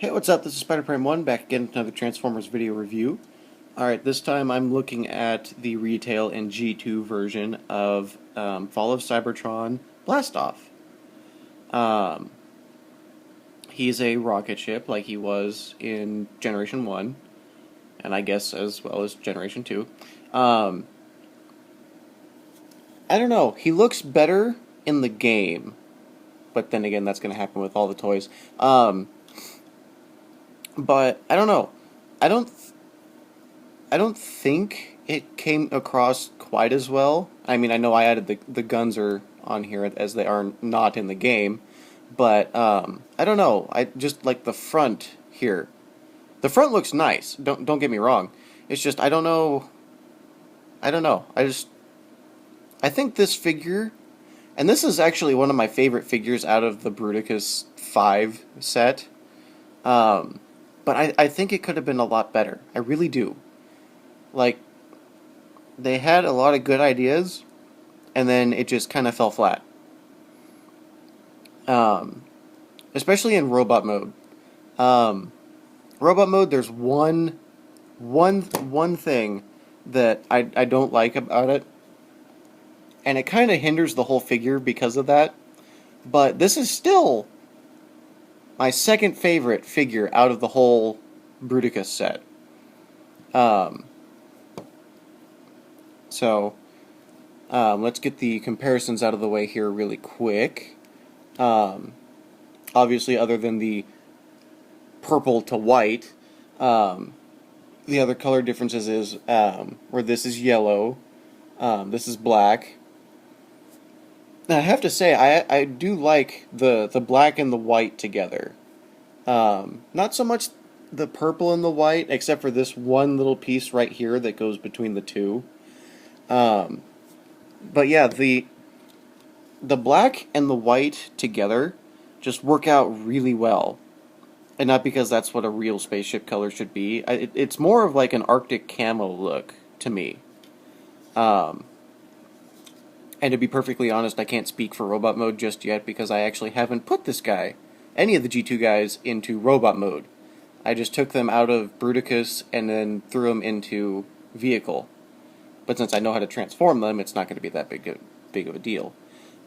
Hey, what's up? This is Spider-Prime1 back again with another Transformers video review. Alright, this time I'm looking at the retail and G2 version of Fall of Cybertron Blastoff. Um, he's a rocket ship like he was in Generation 1, and I guess as well as Generation 2. Um, I don't know, he looks better in the game, but then again, that's going to happen with all the toys. But I don't know. I don't I don't think it came across quite as well. I mean, I know I added the guns are on here as they are not in the game, but I don't know. I just like the front here. The front looks nice. Don't get me wrong. It's just I don't know. I don't know. I think this figure, and this is actually one of my favorite figures out of the Bruticus 5 set. Um, but I think it could have been a lot better. I really do. Like, they had a lot of good ideas, and then it just kind of fell flat. Um, Especially in robot mode. Um, Robot mode, there's one thing that I don't like about it, and it kind of hinders the whole figure because of that. But this is still my second favorite figure out of the whole Bruticus set. Um, so let's get the comparisons out of the way here really quick. Um, Obviously, other than the purple to white, the other color differences is where this is yellow, this is black. Now, I have to say, I do like the black and the white together. Not so much the purple and the white, except for this one little piece right here that goes between the two. Um, but yeah, the black and the white together just work out really well. And not because that's what a real spaceship color should be. It's more of like an Arctic camo look to me. Um, and to be perfectly honest, I can't speak for robot mode just yet because I actually haven't put this guy, any of the G2 guys, into robot mode. I just took them out of Bruticus and then threw them into vehicle. But since I know how to transform them, it's not going to be that big of a deal.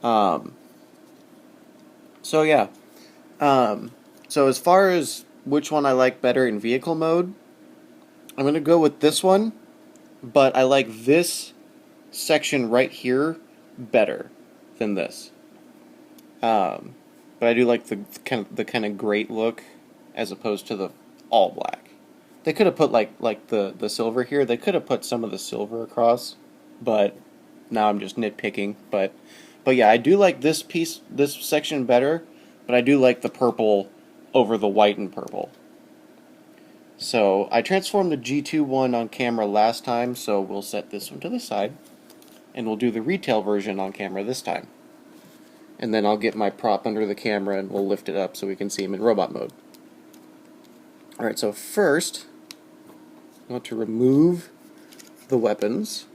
Um, so yeah. So as far as which one I like better in vehicle mode, I'm going to go with this one, but I like this section right here better than this. But I do like the kind of great look as opposed to the all black. They could have put like the silver here. They could have put some of the silver across, but now I'm just nitpicking. But yeah, I do like this section better, but I do like the purple over the white and purple. So I transformed the G2 one on camera last time, so we'll set this one to the side, and we'll do the retail version on camera this time. And then I'll get my prop under the camera and we'll lift it up so we can see him in robot mode. Alright, so first, I want to remove the weapons.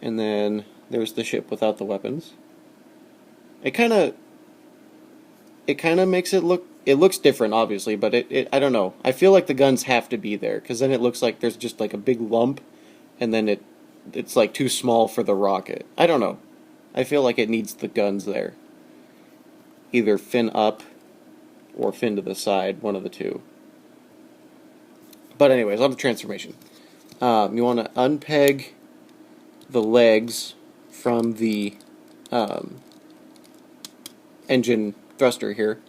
And then there's the ship without the weapons. It kind of makes it looks different, obviously, but I don't know. I feel like the guns have to be there, because then it looks like there's just like a big lump, and then it's like too small for the rocket. I don't know. I feel like it needs the guns there. Either fin up or fin to the side, one of the two. But anyways, on the transformation. You want to unpeg the legs from the engine thruster here.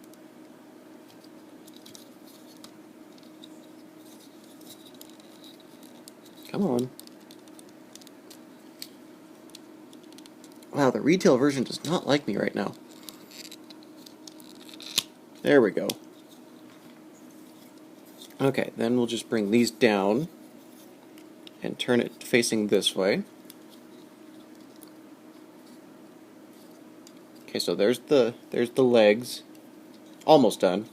Come on. Wow, the retail version does not like me right now. There we go. Okay, then we'll just bring these down and turn it facing this way. Okay, so there's the legs. Almost done.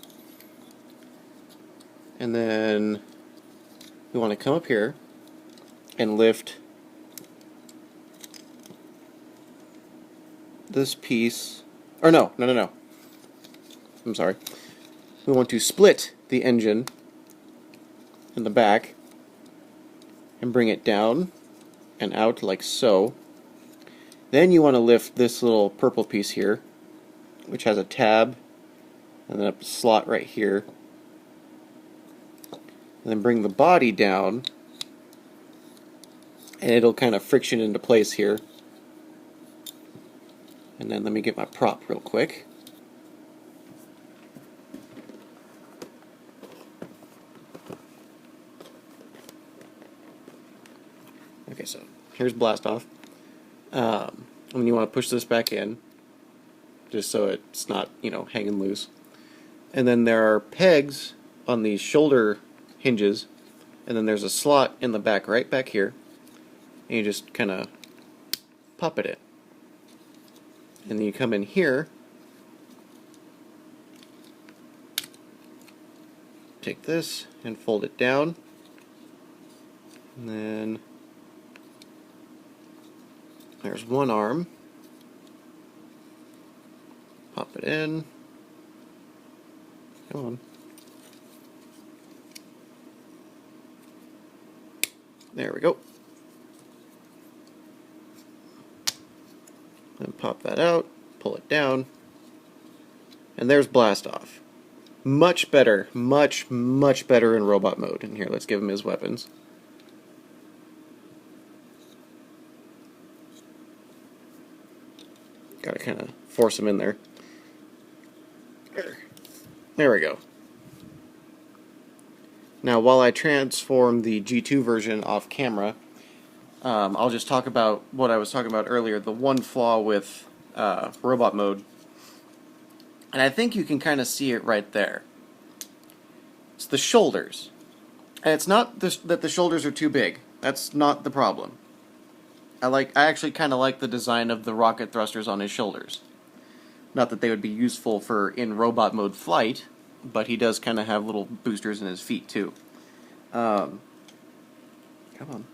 And then we want to come up here and lift this piece Or no. I'm sorry. We want to split the engine in the back and bring it down and out like so. Then you want to lift this little purple piece here, which has a tab and then a slot right here. And then bring the body down, and it'll kind of friction into place here. And then let me get my prop real quick. Okay, so here's blast off. And you want to push this back in, just so it's not, hanging loose. And then there are pegs on these shoulder hinges, and then there's a slot in the back, right back here. And you just kind of pop it in. And then you come in here, take this and fold it down, and then there's one arm. Pop it in. Come on. There we go. Then pop that out, pull it down, and there's blast off. Much better, much better in robot mode. And here, let's give him his weapons. Gotta kind of force him in there. There we go. Now, while I transform the G2 version off camera, I'll just talk about what I was talking about earlier, the one flaw with robot mode. And I think you can kind of see it right there. It's the shoulders. And it's not that the shoulders are too big. That's not the problem. I actually kind of like the design of the rocket thrusters on his shoulders. Not that they would be useful for in robot mode flight, but he does kind of have little boosters in his feet too. Come on.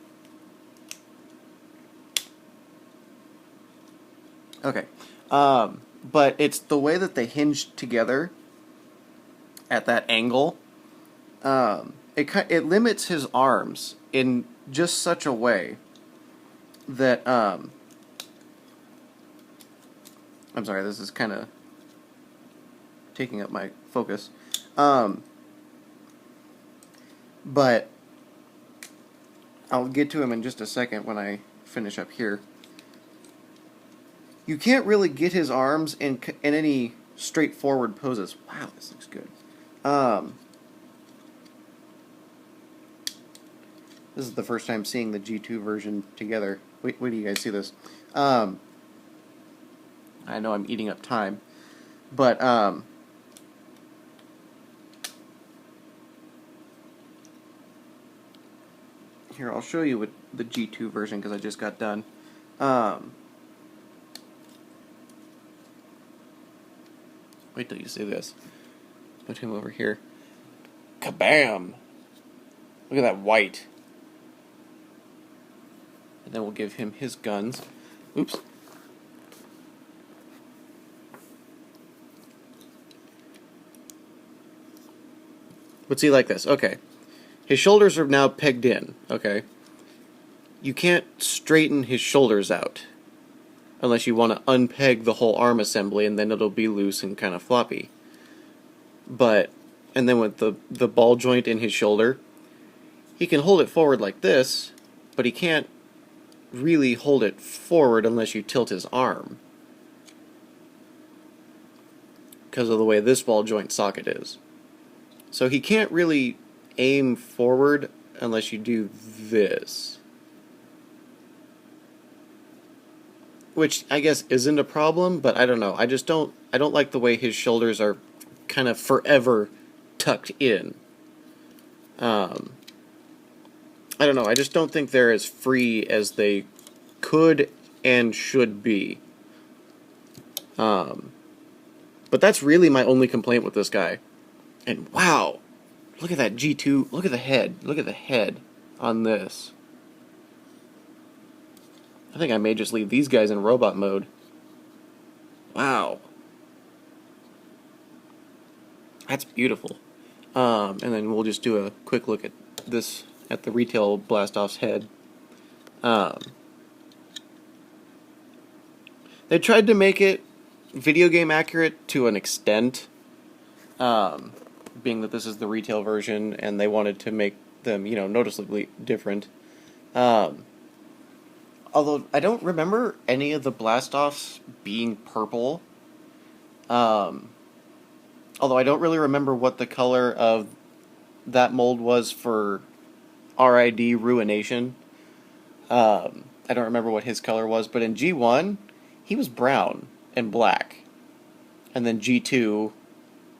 Okay. But it's the way that they hinge together at that angle. It limits his arms in just such a way that I'm sorry, this is kind of taking up my focus. But I'll get to him in just a second when I finish up here. You can't really get his arms in any straightforward poses. Wow, this looks good. This is the first time seeing the G2 version together. Wait do you guys see this? I know I'm eating up time, but here, I'll show you with the G2 version because I just got done. Wait till you see this. Put him over here. Kabam! Look at that white. And then we'll give him his guns. Oops. But see, like this. Okay. His shoulders are now pegged in. Okay. You can't straighten his shoulders out unless you want to unpeg the whole arm assembly, and then it'll be loose and kind of floppy. And then with the ball joint in his shoulder, he can hold it forward like this, but he can't really hold it forward unless you tilt his arm, because of the way this ball joint socket is. So he can't really aim forward unless you do this, which I guess isn't a problem, but I don't know. I don't like the way his shoulders are kind of forever tucked in. I don't know. I just don't think they're as free as they could and should be. But that's really my only complaint with this guy. And wow, look at that G2. Look at the head. Look at the head on this. I think I may just leave these guys in robot mode. Wow. That's beautiful. And then we'll just do a quick look at this, at the retail Blastoff's head. They tried to make it video game accurate to an extent, being that this is the retail version, and they wanted to make them, noticeably different. Although I don't remember any of the Blastoffs being purple. Although I don't really remember what the color of that mold was for RID Ruination. I don't remember what his color was, but in G1, he was brown and black. And then G2,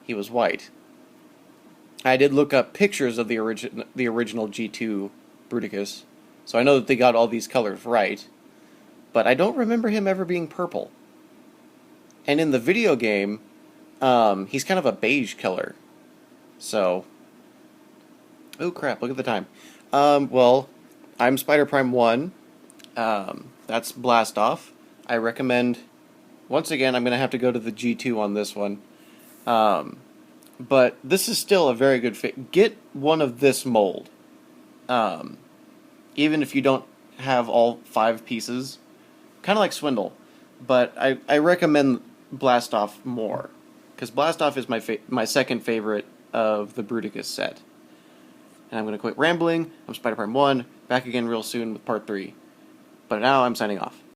he was white. I did look up pictures of the original G2 Bruticus, so I know that they got all these colors right, but I don't remember him ever being purple. And in the video game, he's kind of a beige color. So, oh crap, look at the time. Well, I'm Spider Prime 1. That's Blastoff. I recommend, once again, I'm going to have to go to the G2 on this one. But this is still a very good fit. Get one of this mold. Even if you don't have all 5 pieces. Kind of like Swindle. But I recommend Blastoff more. Because Blastoff is my second favorite of the Bruticus set. And I'm going to quit rambling. I'm Spider Prime 1. Back again real soon with Part 3. But now I'm signing off.